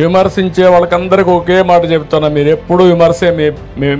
విమర్శించే వాళ్ళకందరికీ ఒకే మాట చెప్తున్నా, మీరు ఎప్పుడు విమర్శే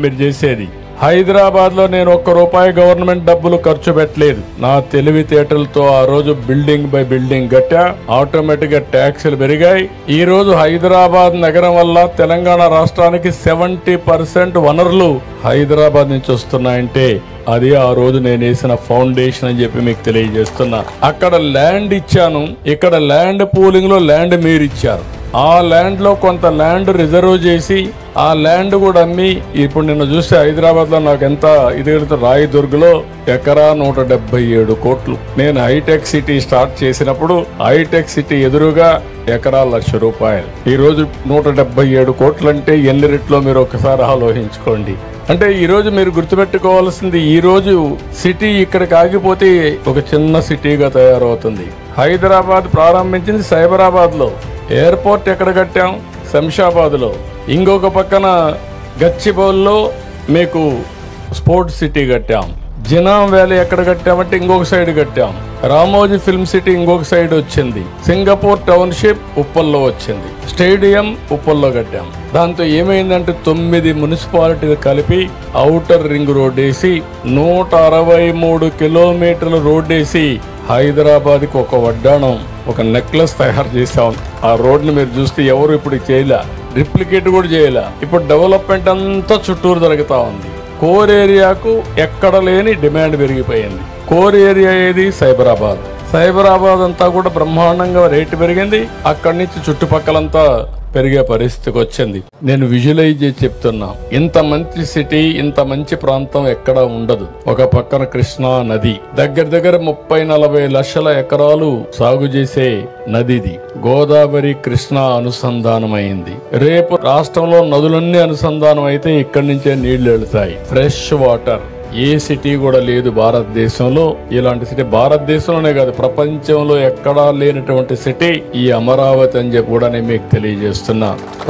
మీరు చేసేది. హైదరాబాద్ లో నేను ₹1 గవర్నమెంట్ డబ్బులు ఖర్చు పెట్టలేదు. నా తెలివితేటలతో ఆ రోజు building by building Katta. Automatic గా ట్యాక్సులు పెరిగాయి. ఈ రోజు హైదరాబాద్ నగరం వల్ల తెలంగాణ రాష్ట్రానికి 70% వనరులు హైదరాబాద్ నుంచి వస్తున్నాయంటే అది ఆ రోజు నేను వేసిన ఫౌండేషన్ అని చెప్పి మీకు తెలియజేస్తున్నా. అక్కడ ల్యాండ్ ఇచ్చాను, ఇక్కడ ల్యాండ్ పూలింగ్ లో ల్యాండ్ మీరు ఇచ్చారు. ఆ ల్యాండ్ లో కొంత ల్యాండ్ రిజర్వ్ చేసి ఆ ల్యాండ్ కూడా అమ్మి ఇప్పుడు నిన్న చూస్తే హైదరాబాద్ లో నాకు ఎంత ఇది రాయదుర్గ్లో ఎకరా 177 కోట్లు. నేను హైటెక్ సిటీ స్టార్ట్ చేసినప్పుడు హైటెక్ సిటీ ఎదురుగా ఎకరా ₹1,00,000. ఈ రోజు 177 కోట్లు అంటే ఎన్ని రెట్లో మీరు ఒకసారి ఆలోచించుకోండి. అంటే ఈ రోజు మీరు గుర్తుపెట్టుకోవాల్సింది, ఈ రోజు సిటీ ఇక్కడికి ఆగిపోతే ఒక చిన్న సిటీగా తయారవుతుంది. హైదరాబాద్ ప్రారంభించింది సైబరాబాద్ లో, ఎయిర్పోర్ట్ ఎక్కడ కట్టాం శంషాబాద్ లో, ఇంకొక పక్కన గచ్చిబౌల్లో మీకు స్పోర్ట్స్ సిటీ కట్టాం. జినాం వ్యాలీ ఎక్కడ కట్టామంటే ఇంకొక సైడ్ కట్టాం. రామోజీ ఫిల్మ్ సిటీ ఇంకొక సైడ్ వచ్చింది. సింగపూర్ టౌన్షిప్ ఉప్పల్లో వచ్చింది. స్టేడియం ఉప్పల్లో కట్టాం. దాంతో ఏమైందంటే 9 మున్సిపాలిటీలు కలిపి ఔటర్ రింగ్ రోడ్ వేసి 163 కిలోమీటర్ల రోడ్ వేసి హైదరాబాద్ కి ఒక వడ్డాణం, ఒక నెక్లెస్ తయారు చేశాం. ఆ రోడ్ ని మీరు చూస్తే ఎవరు ఇప్పుడు చేయలే, రిప్లికేట్ కూడా చేయలే. ఇప్పుడు డెవలప్మెంట్ అంతా చుట్టూరు జరుగుతా ఉంది. కోర్ ఏరియాకు ఎక్కడ లేని డిమాండ్ పెరిగిపోయింది. కోర్ ఏరియా ఏది? సైబరాబాద్. సైబరాబాద్ అంతా కూడా బ్రహ్మాండంగా రేటు పెరిగింది. అక్కడి నుంచి చుట్టుపక్కలంతా పెరిగే పరిస్థితికి వచ్చింది. నేను విజువలైజ్ చేసి చెప్తున్నా, ఇంత మంచి సిటీ, ఇంత మంచి ప్రాంతం ఎక్కడ ఉండదు. ఒక పక్కన కృష్ణా నది, దగ్గర 30-40 లక్షల ఎకరాలు సాగు చేసే నదిది. గోదావరి కృష్ణా అనుసంధానమైంది. రేపు రాష్ట్రంలో నదులన్నీ అనుసంధానం అయితే ఇక్కడి నుంచే నీళ్లు వెళతాయి. ఫ్రెష్ వాటర్ ఏ సిటీ కూడా లేదు భారతదేశంలో. ఇలాంటి సిటీ భారతదేశంలోనే కాదు, ప్రపంచంలో ఎక్కడా లేనటువంటి సిటీ ఈ అమరావతి అని చెప్పి కూడా నేను మీకు తెలియజేస్తున్నా.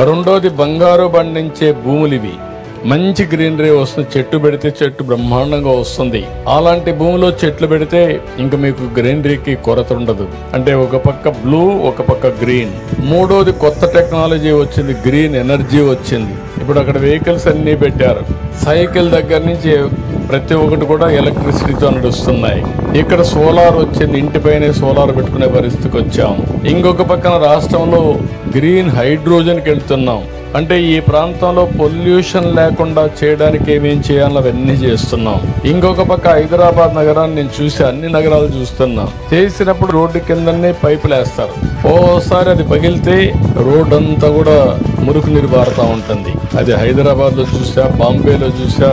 రెండోది, బంగారు పండించే భూములు ఇవి. మంచి గ్రీనరీ వస్తుంది. చెట్టు పెడితే చెట్టు బ్రహ్మాండంగా వస్తుంది. అలాంటి భూమిలో చెట్లు పెడితే ఇంకా మీకు గ్రీనరీకి కొరత ఉండదు. అంటే ఒక పక్క బ్లూ, ఒక పక్క గ్రీన్. మూడోది, కొత్త టెక్నాలజీ వచ్చింది, గ్రీన్ ఎనర్జీ వచ్చింది. ఇప్పుడు అక్కడ వెహికల్స్ అన్ని పెట్టారు. సైకిల్ దగ్గర నుంచి ప్రతి ఒక్కటి కూడా ఎలక్ట్రిసిటీతో నడుస్తున్నాయి. ఇక్కడ సోలార్ వచ్చింది, ఇంటిపైనే సోలార్ పెట్టుకునే పరిస్థితికి వచ్చాం. ఇంకొక పక్కన రాష్ట్రంలో గ్రీన్ హైడ్రోజన్కి వెళ్తున్నాం. అంటే ఈ ప్రాంతంలో పొల్యూషన్ లేకుండా చేయడానికి ఏమేం చేయాలో అవన్నీ చేస్తున్నాం. ఇంకొక పక్క హైదరాబాద్ నగరాన్ని నేను చూసి అన్ని నగరాలు చూస్తున్నా. చేసినప్పుడు రోడ్డు కిందనే పైపులు వేస్తారు. ఓసారి అది పగిలితే రోడ్ అంతా కూడా మురుకు నీరు బారుతా ఉంటుంది. అది హైదరాబాద్ లో చూసా, బాంబేలో చూసా,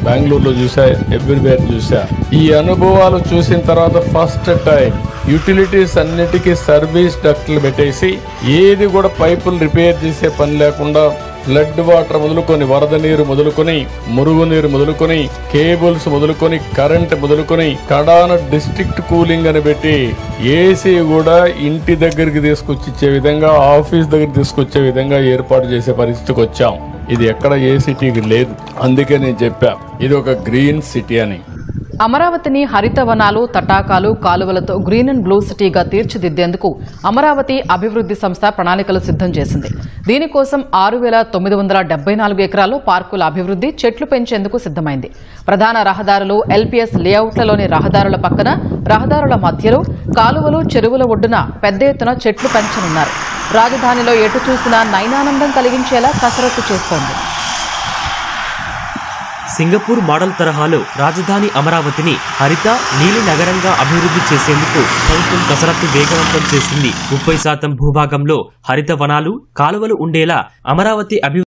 బెంగళూరులో చూసా, ఎవ్రీవేర్ చూసా. ఈ అనుభవాలు చూసిన తర్వాత ఫస్ట్ టైం యూటిలిటీస్ అన్నిటికీ సర్వీస్ డక్ట్లు పెట్టేసి ఏది కూడా పైపులు రిపేర్ చేసే పని లేకుండా ఫ్లడ్ వాటర్ మొదలుకొని, వరద నీరు మొదలుకొని, మురుగు నీరు మొదలుకొని, కేబుల్స్ మొదలుకొని, కరెంట్ మొదలుకొని, కడాన డిస్ట్రిక్ట్ కూలింగ్ అని పెట్టి ఏసీ కూడా ఇంటి దగ్గరికి తీసుకొచ్చి ఇచ్చే విధంగా, ఆఫీస్ దగ్గర తీసుకొచ్చే విధంగా ఏర్పాటు చేసే పరిస్థితికి వచ్చాం. ఇది ఎక్కడ ఏ సిటీకి లేదు. అందుకే నేను చెప్పా ఇది ఒక గ్రీన్ సిటీ అని. అమరావతిని హరితవనాలు, తటాకాలు, కాలువలతో గ్రీన్ అండ్ బ్లూ సిటీగా తీర్చిదిద్దేందుకు అమరావతి అభివృద్ధి సంస్థ ప్రణాళికలు సిద్ధం చేసింది. దీనికోసం 6,974 ఎకరాల్లో పార్కుల అభివృద్ధి, చెట్లు పెంచేందుకు సిద్ధమైంది. ప్రధాన రహదారులు, ఎల్పీఎస్ లేఅవుట్లలోని రహదారుల పక్కన, రహదారుల మధ్యలో, కాలువలు, చెరువుల ఒడ్డున పెద్ద ఎత్తున చెట్లు పెంచనున్నారు. రాజధానిలో ఎటు చూసినా నయనానందం కలిగించేలా కసరత్తు చేస్తోంది. సింగపూర్ మోడల్ తరహాలో రాజధాని అమరావతిని హరిత, నీలి నగరంగా అభివృద్ధి చేసేందుకు ప్రభుత్వం కసరత్తు వేగవంతం చేసింది. 30% భూభాగంలో హరిత వనాలు, కాలువలు ఉండేలా అమరావతి